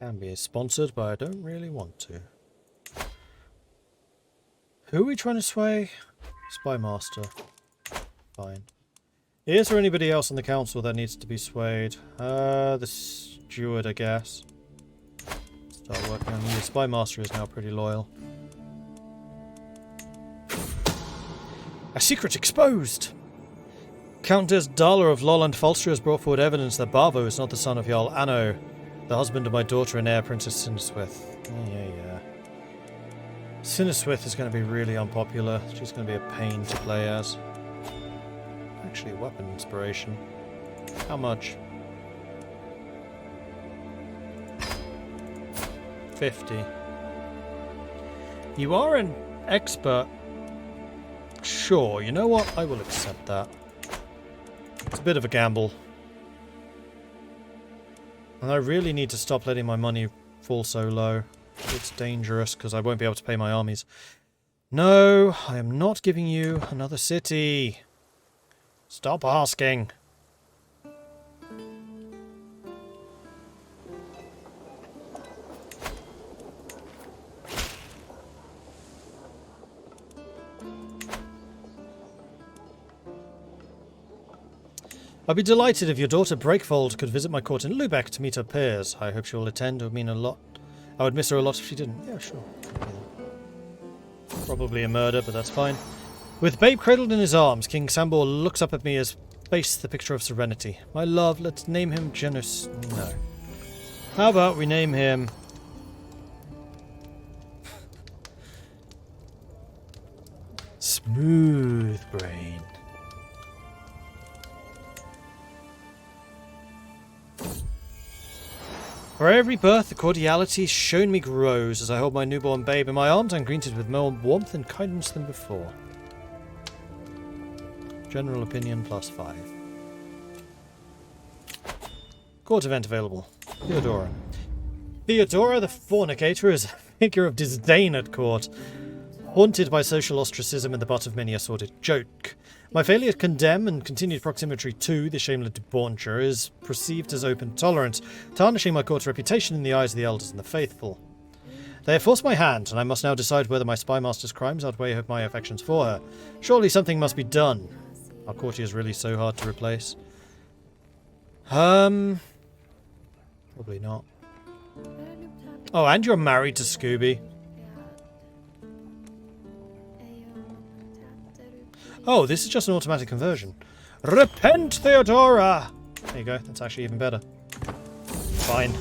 Can be sponsored, but I don't really want to. Who are we trying to sway? Spy Master. Fine. Is there anybody else on the council that needs to be swayed? The steward, I guess. Start working on you. Spy Master is now pretty loyal. A secret exposed! Countess Dala of Lolland Falster has brought forward evidence that Bavo is not the son of Jarl Anno, the husband of my daughter and heir, Princess Sinneswith. Yeah. Sinneswith is going to be really unpopular. She's going to be a pain to play as. Actually, weapon inspiration. How much? 50. You are an expert. Sure, you know what? I will accept that. It's a bit of a gamble. And I really need to stop letting my money fall so low. It's dangerous because I won't be able to pay my armies. No, I am not giving you another city. Stop asking. I'd be delighted if your daughter Breakfold could visit my court in Lubeck to meet her peers. I hope she will attend. It would mean a lot. I would miss her a lot if she didn't. Yeah, sure. Probably a murder, but that's fine. With Babe cradled in his arms, King Sambor looks up at me as face the picture of serenity. My love, let's name him Janus. No. How about we name him... Smooth Brain. For every birth, the cordiality shown me grows as I hold my newborn babe in my arms and greeted with more warmth and kindness than before. General opinion +5. Court event available. Theodora. Theodora the Fornicator is a figure of disdain at court, haunted by social ostracism and the butt of many a sordid joke. My failure to condemn and continued proximity to the shameless debaucher is perceived as open tolerance, tarnishing my court's reputation in the eyes of the elders and the faithful. They have forced my hand, and I must now decide whether my spy master's crimes outweigh my affections for her. Surely something must be done. Our courtier is really so hard to replace. Probably not. Oh, and you're married to Scooby. Oh, this is just an automatic conversion. Repent, Theodora! There you go, that's actually even better. Fine.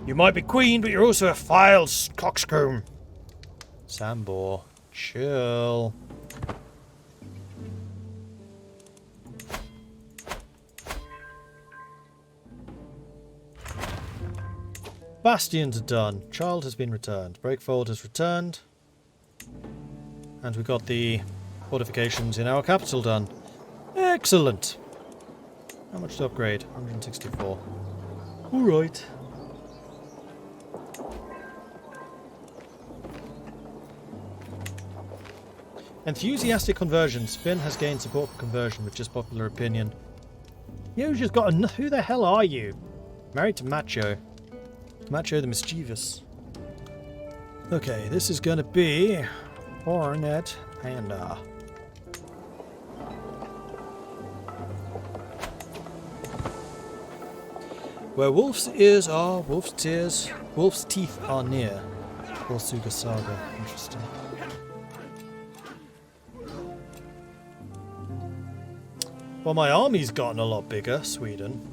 You might be queen, but you're also a vile coxcomb. Sambor, chill. Bastions are done. Child has been returned. Breakfold has returned. And we got the fortifications in our capital done. Excellent. How much to upgrade? 164. Alright. Enthusiastic conversions. Finn has gained support for conversion with just popular opinion. You just got a... Who the hell are you? Married to Macho. Macho the Mischievous. Okay, this is gonna be... Hornet Panda. Where wolf's ears are, wolf's tears, wolf's teeth are near. Volsuga Saga. Interesting. Well, my army's gotten a lot bigger, Sweden.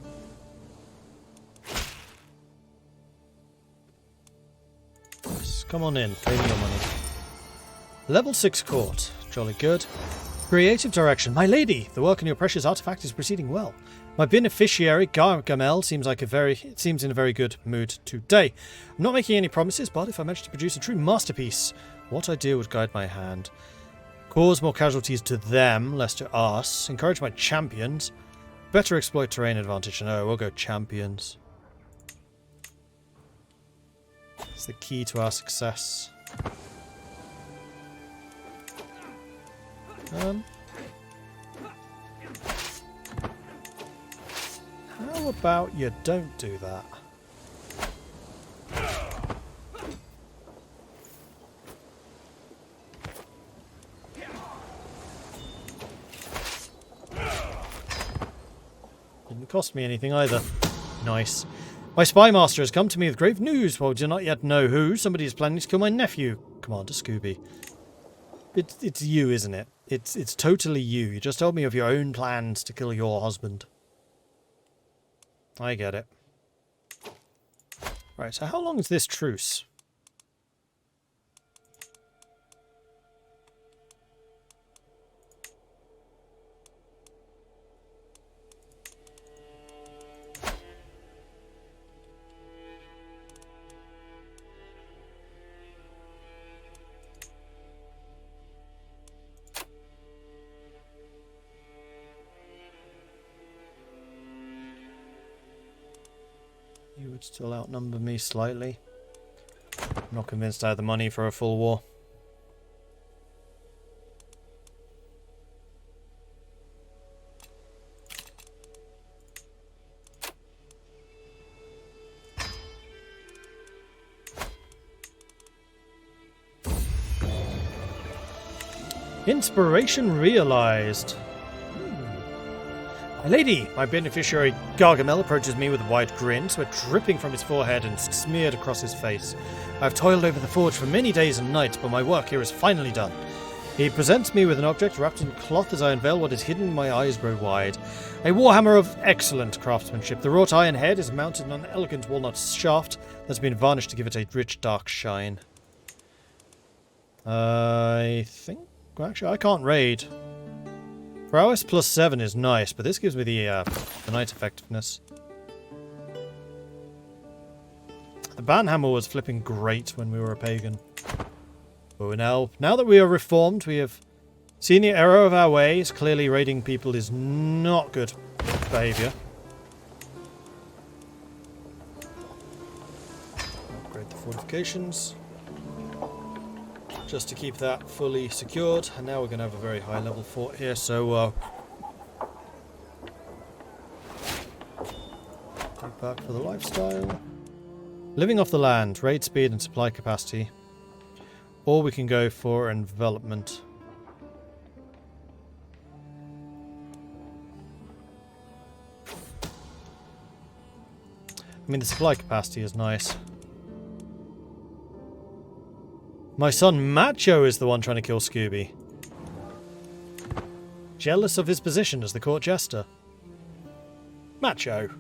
Yes, come on in, pay me your money. Level 6 court. Jolly good. Creative direction. My lady, the work on your precious artifact is proceeding well. My beneficiary, Gargamel, seems in a very good mood today. I'm not making any promises, but if I manage to produce a true masterpiece, what idea would guide my hand? Cause more casualties to them, less to us. Encourage my champions. Better exploit terrain advantage. No, we'll go champions. It's the key to our success. How about you don't do that? cost me anything either. Nice. My spy master has come to me with grave news. While we do not yet know who, somebody is planning to kill my nephew. Commander Scooby. It's you, isn't it? It's totally you. You just told me of your own plans to kill your husband. I get it. Right, so how long is this truce? You would still outnumber me slightly. I'm not convinced I have the money for a full war. Inspiration realized. My lady, my beneficiary Gargamel approaches me with a wide grin, sweat dripping from his forehead and smeared across his face. I have toiled over the forge for many days and nights, but my work here is finally done. He presents me with an object wrapped in cloth as I unveil what is hidden. My eyes grow wide. A warhammer of excellent craftsmanship. The wrought iron head is mounted on an elegant walnut shaft that's been varnished to give it a rich, dark shine. I think... Well, actually, I can't raid. Prowess plus 7 is nice, but this gives me the knight effectiveness. The banhammer was flipping great when we were a pagan. But now that we are reformed, we have seen the error of our ways. Clearly raiding people is not good behaviour. Upgrade the fortifications. Just to keep that fully secured. And now we're going to have a very high level fort here, so take back for the lifestyle. Living off the land, raid speed and supply capacity. Or we can go for envelopment. I mean, the supply capacity is nice. My son Macho is the one trying to kill Scooby. Jealous of his position as the court jester. Macho.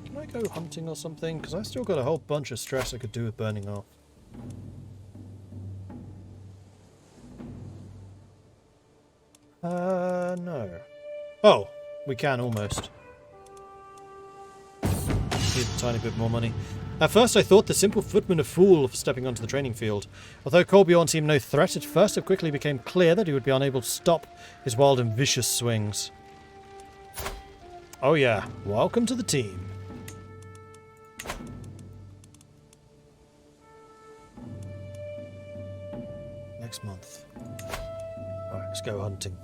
Can I go hunting or something? Because I still got a whole bunch of stress I could do with burning off. No. Oh, we can almost. Need a tiny bit more money. At first I thought the simple footman a fool for stepping onto the training field. Although Kolbjorn seemed no threat at first, it quickly became clear that he would be unable to stop his wild and vicious swings. Oh yeah, welcome to the team. Next month. Alright, let's go hunting.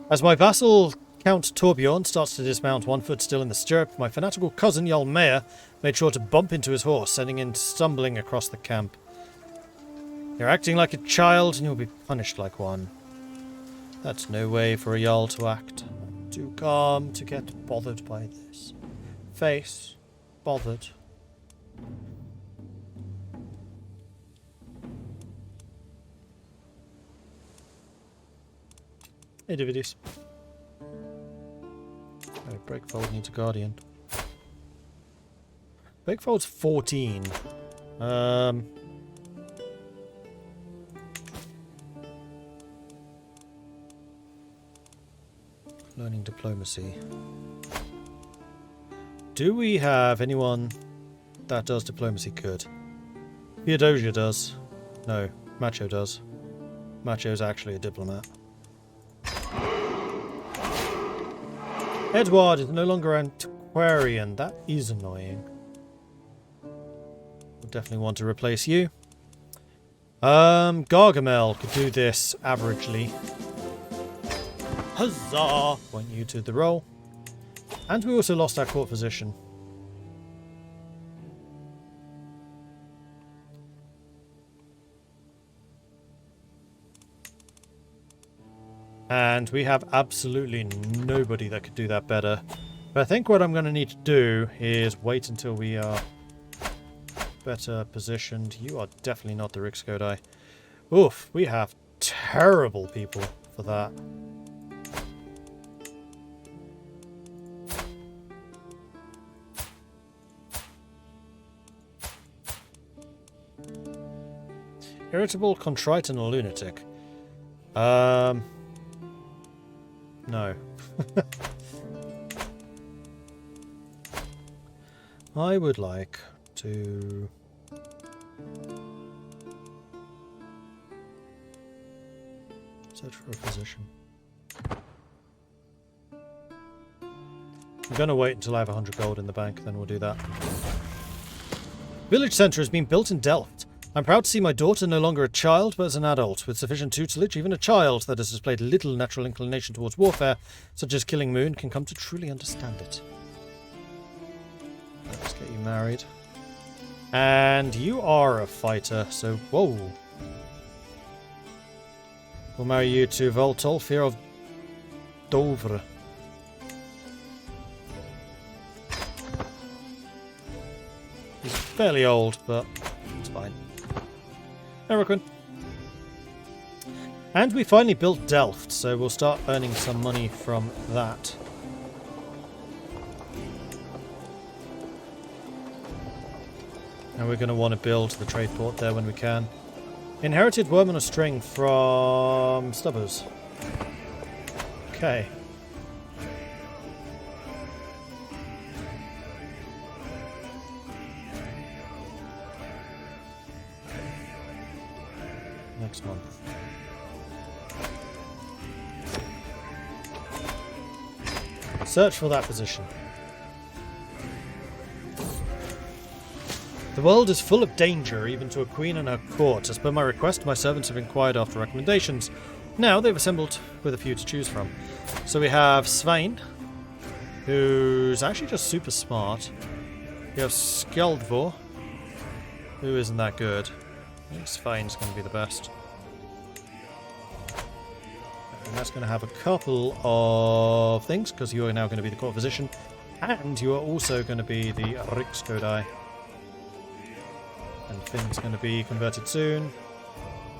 As my vassal, Count Torbjorn, starts to dismount, one foot still in the stirrup, my fanatical cousin, Jarl Mayer, made sure to bump into his horse, sending him stumbling across the camp. You're acting like a child, and you'll be punished like one. That's no way for a Jarl to act. Too calm to get bothered by this. Face bothered. Hey, Dividies. Oh, Breakfold needs a guardian. Breakfold's 14. Learning diplomacy. Do we have anyone that does diplomacy good? Theodosia does. No, Macho does. Macho's actually a diplomat. Edward is no longer antiquarian. That is annoying. We'll definitely want to replace you. Gargamel could do this averagely. Huzzah! Point you to the roll. And we also lost our court position. And we have absolutely nobody that could do that better. But I think what I'm going to need to do is wait until we are better positioned. You are definitely not the Rikskodai. Oof, we have terrible people for that. Irritable, contrite, and a lunatic. No. I would like to... search for a position. I'm going to wait until I have 100 gold in the bank, then we'll do that. Village centre has been built in Delft. I'm proud to see my daughter no longer a child, but as an adult. With sufficient tutelage, even a child that has displayed little natural inclination towards warfare, such as killing Moon, can come to truly understand it. Let's get you married. And you are a fighter, so whoa. We'll marry you to Voltolfir of Dovre. He's fairly old, but it's fine. Eriquin. And we finally built Delft, so we'll start earning some money from that. And we're going to want to build the trade port there when we can. Inherited worm on a string from Stubbers. Okay. Next month. Search for that position. The world is full of danger, even to a queen and her court. As per my request, my servants have inquired after recommendations. Now they've assembled with a few to choose from. So we have Svein, who's actually just super smart. We have Skjaldvor, who isn't that good. I think Svein's going to be the best. And that's going to have a couple of things, because you are now going to be the court physician, and you are also going to be the Rikskodai. And Finn's going to be converted soon.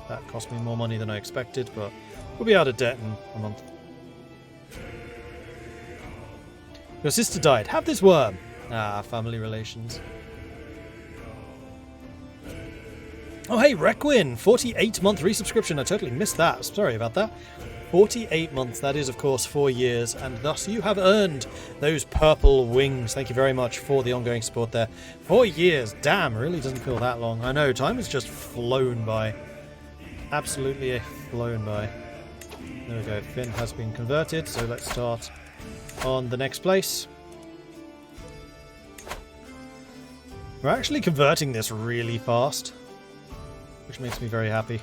That cost me more money than I expected, but we'll be out of debt in a month. Your sister died. Have this worm. Ah, family relations. Oh, hey, Requin! 48-month resubscription. I totally missed that. Sorry about that. 48 months. That is, of course, 4 years. And thus you have earned those purple wings. Thank you very much for the ongoing support there. 4 years. Damn, really doesn't feel that long. I know, time has just flown by. Absolutely flown by. There we go. Finn has been converted. So let's start on the next place. We're actually converting this really fast, which makes me very happy.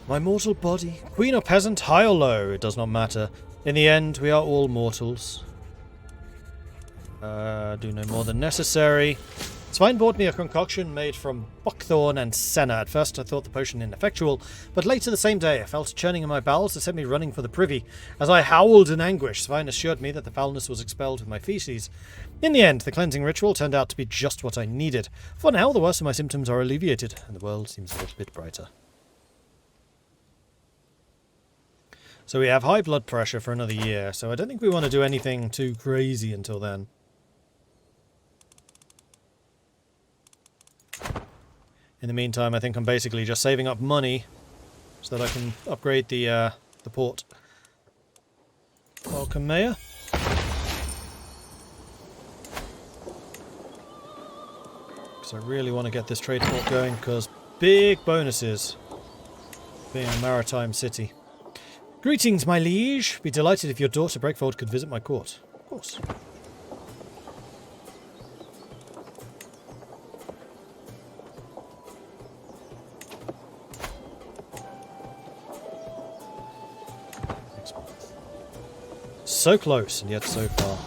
My mortal body, queen or peasant, high or low, it does not matter. In the end, we are all mortals. Do no more than necessary. Svein bought me a concoction made from buckthorn and senna. At first I thought the potion ineffectual, but later the same day I felt a churning in my bowels that sent me running for the privy. As I howled in anguish, Svein assured me that the foulness was expelled with my feces. In the end, the cleansing ritual turned out to be just what I needed. For now, the worst of my symptoms are alleviated, and the world seems a little bit brighter. So we have high blood pressure for another year, so I don't think we want to do anything too crazy until then. In the meantime, I think I'm basically just saving up money so that I can upgrade the port. Welcome, Mayor. Because I really want to get this trade port going, because big bonuses being a maritime city. Greetings, my liege. Be delighted if your daughter Breakfold could visit my court. Of course. So close, and yet so far.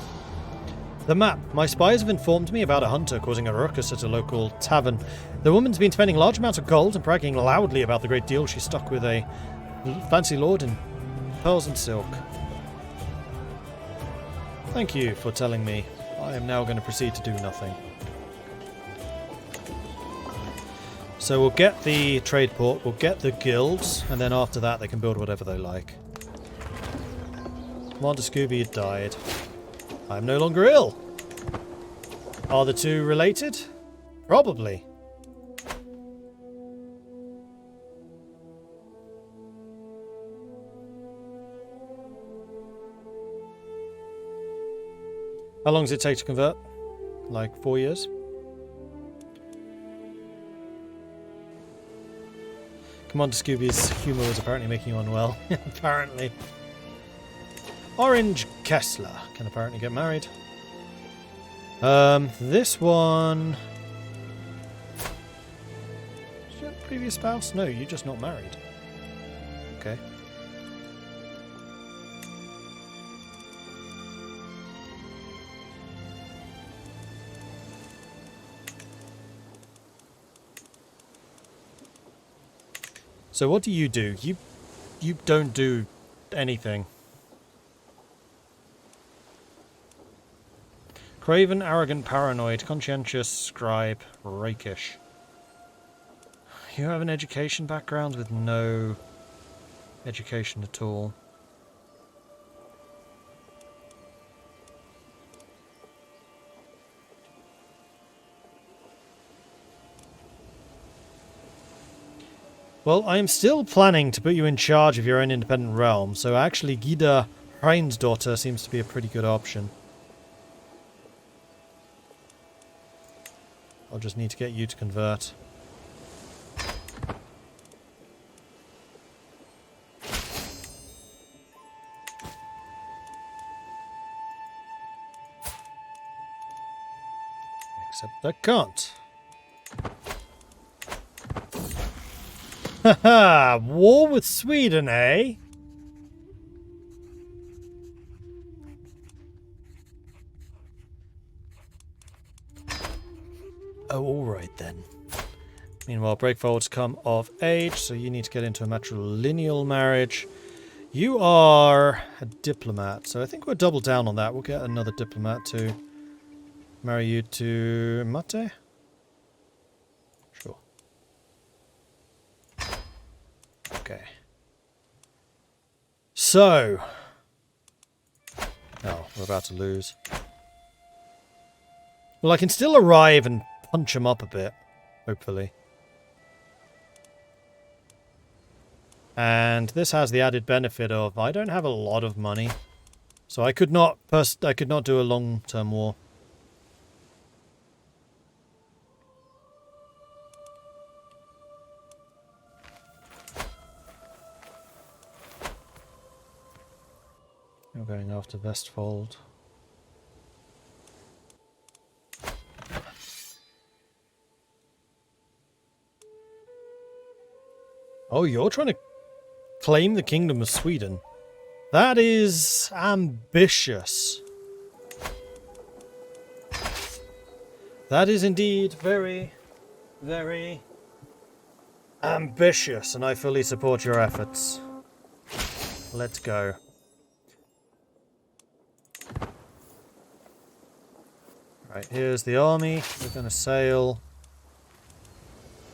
The map. My spies have informed me about a hunter causing a ruckus at a local tavern. The woman's been spending large amounts of gold and bragging loudly about the great deal she struck with a fancy lord in pearls and silk. Thank you for telling me. I am now going to proceed to do nothing. So we'll get the trade port, we'll get the guilds, and then after that they can build whatever they like. Commander Scooby died. I'm no longer ill. Are the two related? Probably. How long does it take to convert? Like 4 years? Commander Scooby's humour was apparently making you unwell. Apparently. Orange Kessler can apparently get married. This one... Did you have a previous spouse? No, you're just not married. Okay. So what do? You don't do anything. Craven, arrogant, paranoid, conscientious, scribe, rakish. You have an education background with no education at all. Well, I am still planning to put you in charge of your own independent realm, so actually Gida Hreinsdottir seems to be a pretty good option. I'll just need to get you to convert. Except I can't. Haha! War with Sweden, eh? Oh, alright then. Meanwhile, Breakforward's come of age, so you need to get into a matrilineal marriage. You are a diplomat, so I think we'll double down on that. We'll get another diplomat to marry you to Mate. Sure. Okay. So. Oh, we're about to lose. Well, I can still arrive and punch him up a bit, hopefully. And this has the added benefit of I don't have a lot of money, so I could not do a long-term war. You're going after Vestfold. Oh, you're trying to claim the Kingdom of Sweden. That is ambitious. That is indeed very, very ambitious, and I fully support your efforts. Let's go. Right, here's the army. We're going to sail.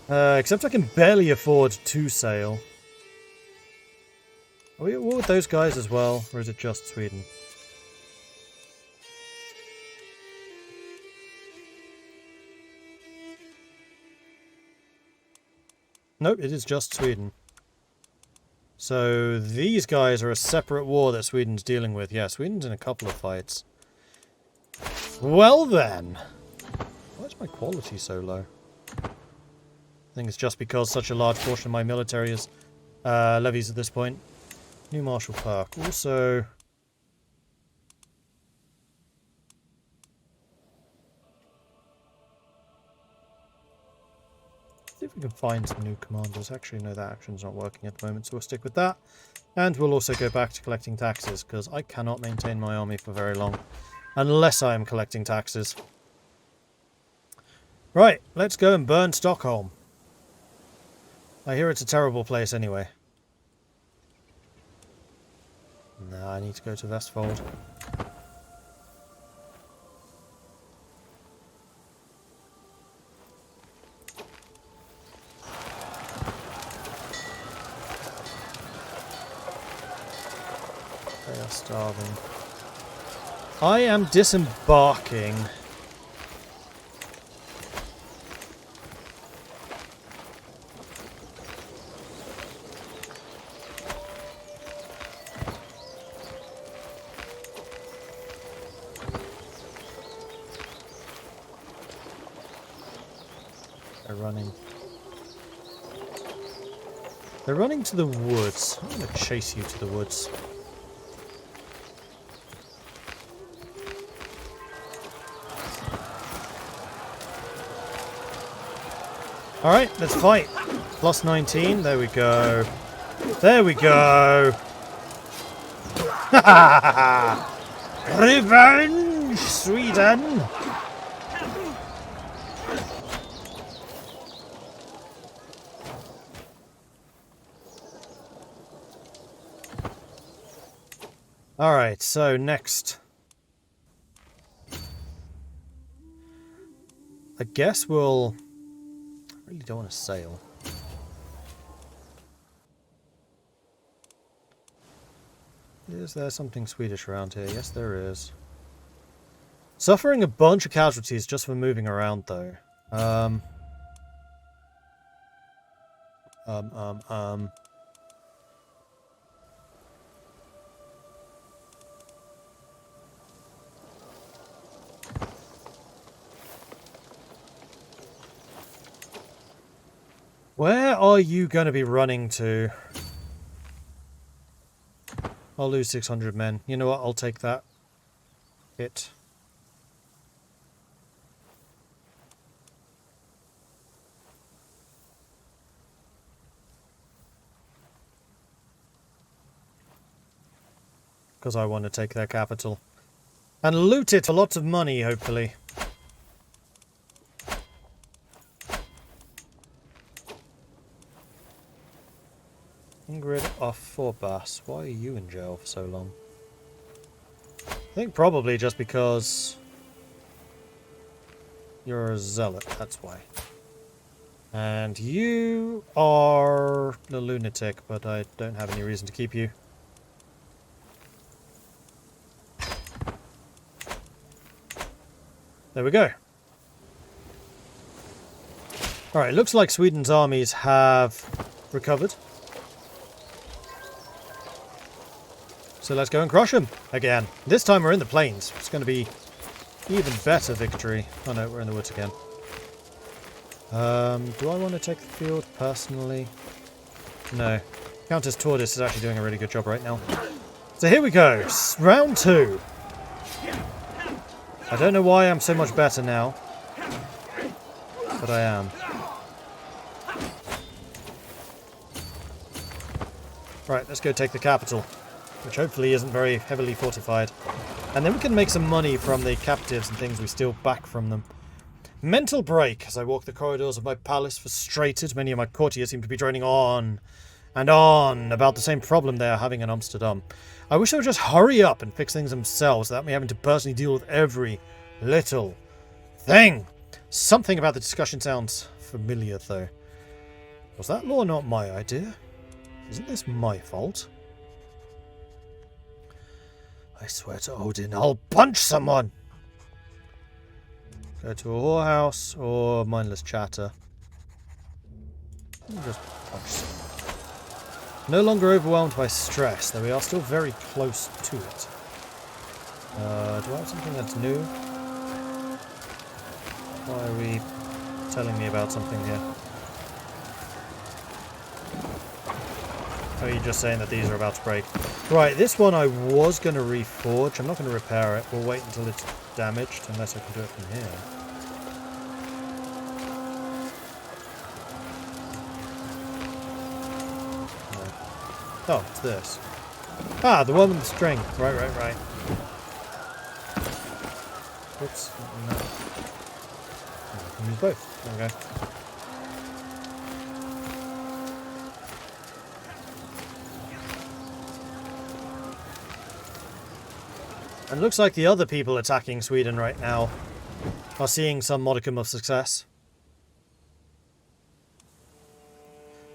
Except I can barely afford to sail. Are we at war with those guys as well, or is it just Sweden? Nope, it is just Sweden. So these guys are a separate war that Sweden's dealing with. Yeah, Sweden's in a couple of fights. Well then! Why is my quality so low? I think it's just because such a large portion of my military is levies at this point. New Marshall Park. Also... see if we We can find some new commanders. Actually, no, that action's not working at the moment, so we'll stick with that. And we'll also go back to collecting taxes, because I cannot maintain my army for very long. Unless I am collecting taxes. Right, let's go and burn Stockholm. I hear it's a terrible place anyway. No, I need to go to Vestfold. They are starving. I am disembarking. They're running to the woods. I'm going to chase you to the woods. Alright, let's fight. Plus 19. There we go. There we go. Revenge, Sweden! Alright, so next. I guess we'll... I really don't want to sail. Is there something Swedish around here? Yes, there is. Suffering a bunch of casualties just for moving around, though. Where are you going to be running to? I'll lose 600 men. You know what? I'll take that hit. Because I want to take their capital. And loot it for lots of money, hopefully. Ingrid off for Bass. Why are you in jail for so long? I think probably just because you're a zealot, that's why. And you are a lunatic, but I don't have any reason to keep you. There we go. Alright, looks like Sweden's armies have recovered. So let's go and crush them again. This time we're in the plains. It's going to be even better victory. Oh no, we're in the woods again. Do I want to take the field personally? No. Countess Tordis is actually doing a really good job right now. So here we go. Round 2. I don't know why I'm so much better now. But I am. Right, let's go take the capital. Which hopefully isn't very heavily fortified. And then we can make some money from the captives and things we steal back from them. Mental break. As I walk the corridors of my palace frustrated, many of my courtiers seem to be droning on and on about the same problem they are having in Amsterdam. I wish they would just hurry up and fix things themselves without me having to personally deal with every little thing. Something about the discussion sounds familiar, though. Was that law not my idea? Isn't this my fault? I swear to Odin, I'll punch someone! Go to a whorehouse or mindless chatter. Just punch someone. No longer overwhelmed by stress, though we are still very close to it. Do I have something that's new? Why are we telling me about something here? Or are you just saying that these are about to break? Right, this one I was going to reforge. I'm not going to repair it. We'll wait until it's damaged, unless I can do it from here. Oh, it's this. Ah, the one with the strength. Right, right, right. Oops. No. I can use both. There we go. And it looks like the other people attacking Sweden right now are seeing some modicum of success.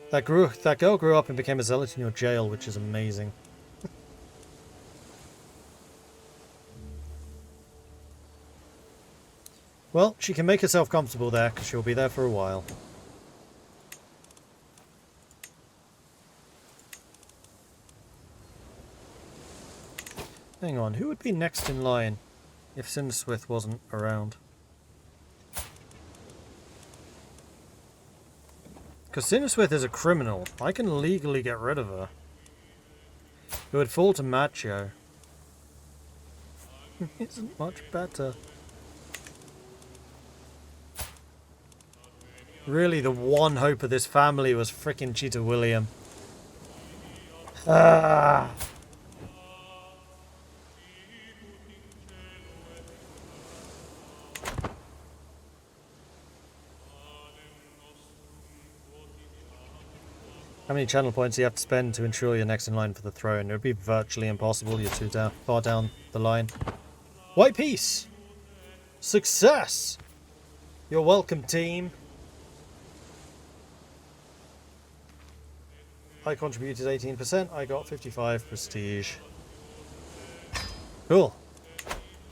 That girl grew up and became a zealot in your jail, which is amazing. Well, she can make herself comfortable there, because she'll be there for a while. Hang on, who would be next in line if Sinneswith wasn't around? Because Sinneswith is a criminal. I can legally get rid of her. It would fall to Macho. Isn't much better. Really, the one hope of this family was frickin' Cheetah William. Ah! How many channel points do you have to spend to ensure you're next in line for the throne? It would be virtually impossible. You're too far down the line. White Peace! Success! You're welcome, team. I contributed 18%. I got 55 prestige. Cool.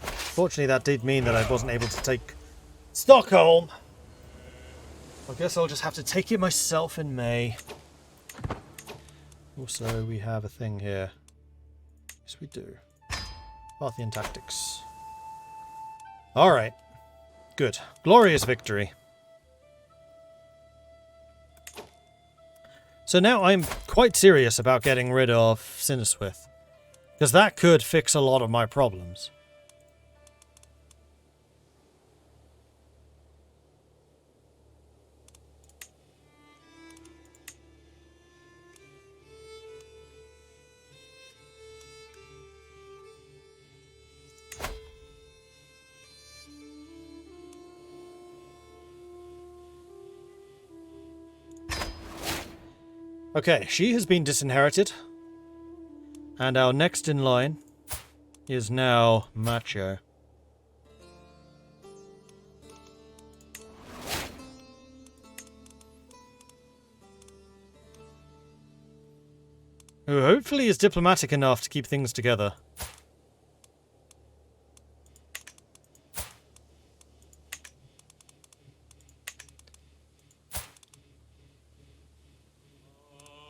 Fortunately, that did mean that I wasn't able to take Stockholm. I guess I'll just have to take it myself in May. Also, we have a thing here. Yes, we do. Parthian tactics. Alright. Good. Glorious victory. So now I'm quite serious about getting rid of Sinneswith. Because that could fix a lot of my problems. Okay, she has been disinherited. And our next in line is now Macho. Who hopefully is diplomatic enough to keep things together.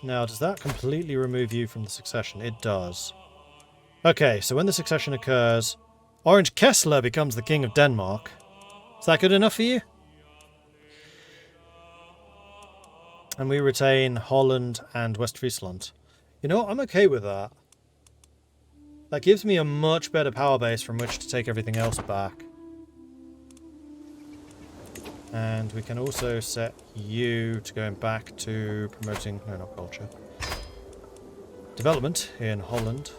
Now, does that completely remove you from the succession? It does. Okay, so when the succession occurs, Orange Kessler becomes the King of Denmark. Is that good enough for you? And we retain Holland and Westfriesland. You know what? I'm okay with that. That gives me a much better power base from which to take everything else back. And we can also set you to going back to promoting... No, not culture. Development in Holland.